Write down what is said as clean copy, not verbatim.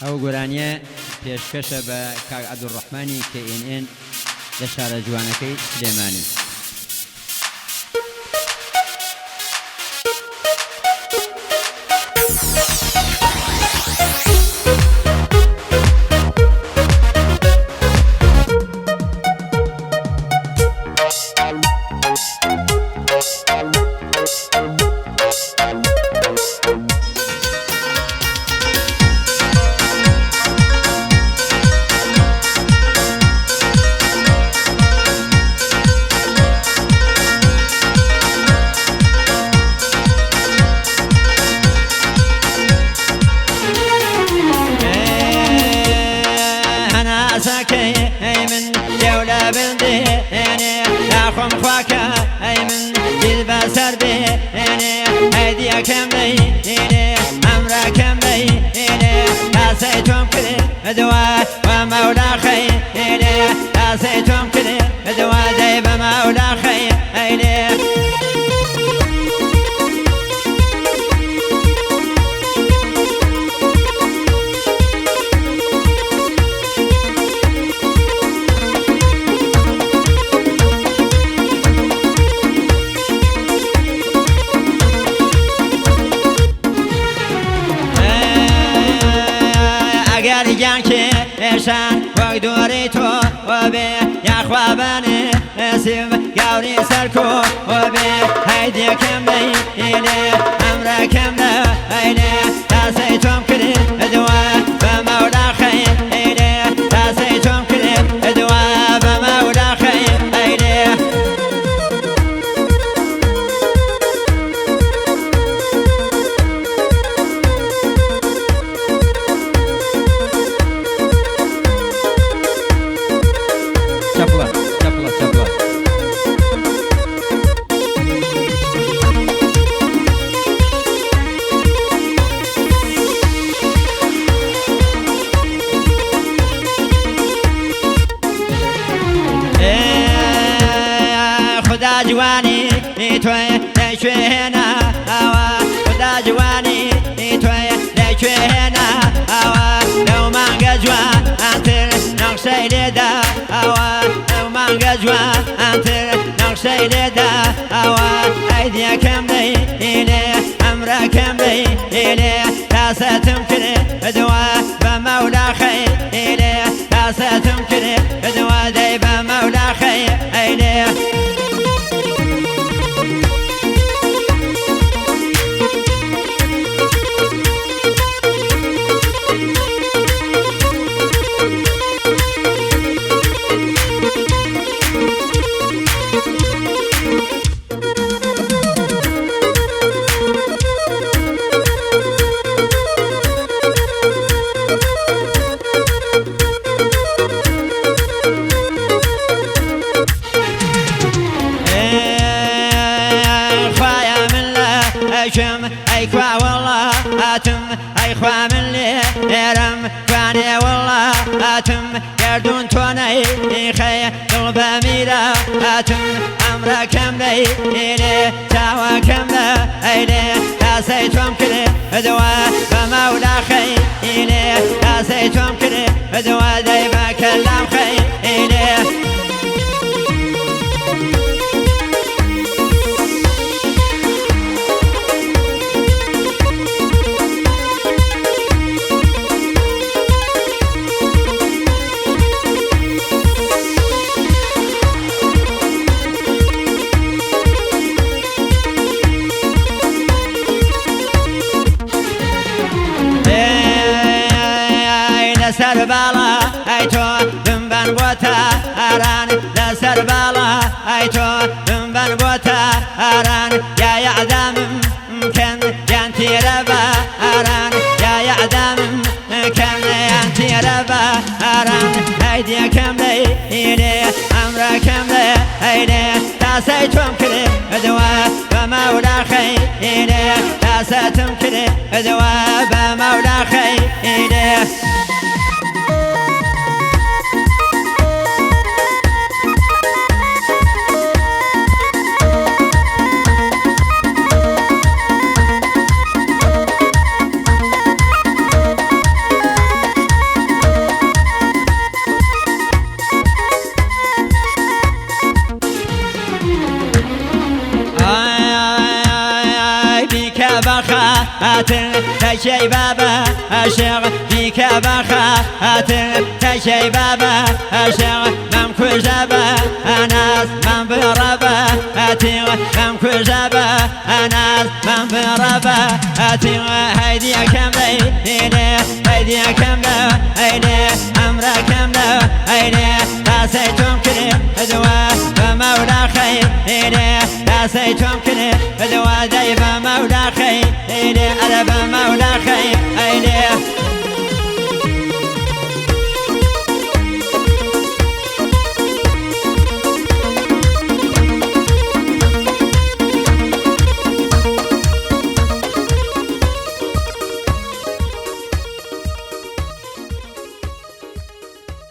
ئەو گۆرانیە پێشکەشە بە کاک عەبدوڕەحمانی KNN لە شارە جوانەکەی سلێمانی. من دولة بلدي لاخم خواكا من دل بسر بي هدية كملي أمرا كملي تاسيتهم كلي دوا ومولا خي تاسيتهم كلي دوا دايب مولا خي جان که اشان وقت دوری تو و به یا خوابانه سیب گوری سرکو و به هیدی کم اینه امر کم اینه تاسی توم کلی دوا و مولا خیر اینه تاسی توم کلی دوا و مولا خیر اینه خدا جوانی توی نشوینا آوا خدا جوانی توی نشوینا آوا لو مانگا جوان انتر نقشه لیدا آوا لو مانگا جوان انتر نقشه لیدا آوا ایدیا کم دیله امرا کم دیله تاستم کلی دوا بمولا خیله تاستم کلی دوا دی بمولا خیله أي خوا والله أتم أي خوا من لي يرم فاني والله أتم يردون توني خي قلب ميرا أتم أمر كم لي إلي تاوى كم لي تاسيتهم كلي دوا فمولا خي إلي تاسيتهم كلي دوا دايما كلام خي إلي لسر بالا ای تو دنبن بوتا اران لسر بالا ای تو دنبن بوتا اران یا یعدم کن جانتی ربا اران یا یعدم کن جانتی ربا اران ایدی کم لیله امر کم لیله تاسی توم کلی دوا بمولا خیله تاستم کلی دوا بمولا خیله تشي بابا الشيخ فيك بخا تشي بابا الشيخ من كجبا أناس من بربا من كجبا أناس من بربا هيدي كملي هيدي كملي هيدي أمرا كملي هيدي تاسيتم كني دوا بمولا خير هيدي تاسيتم كني دوا دايما مولا خير هيدي أنا بمولا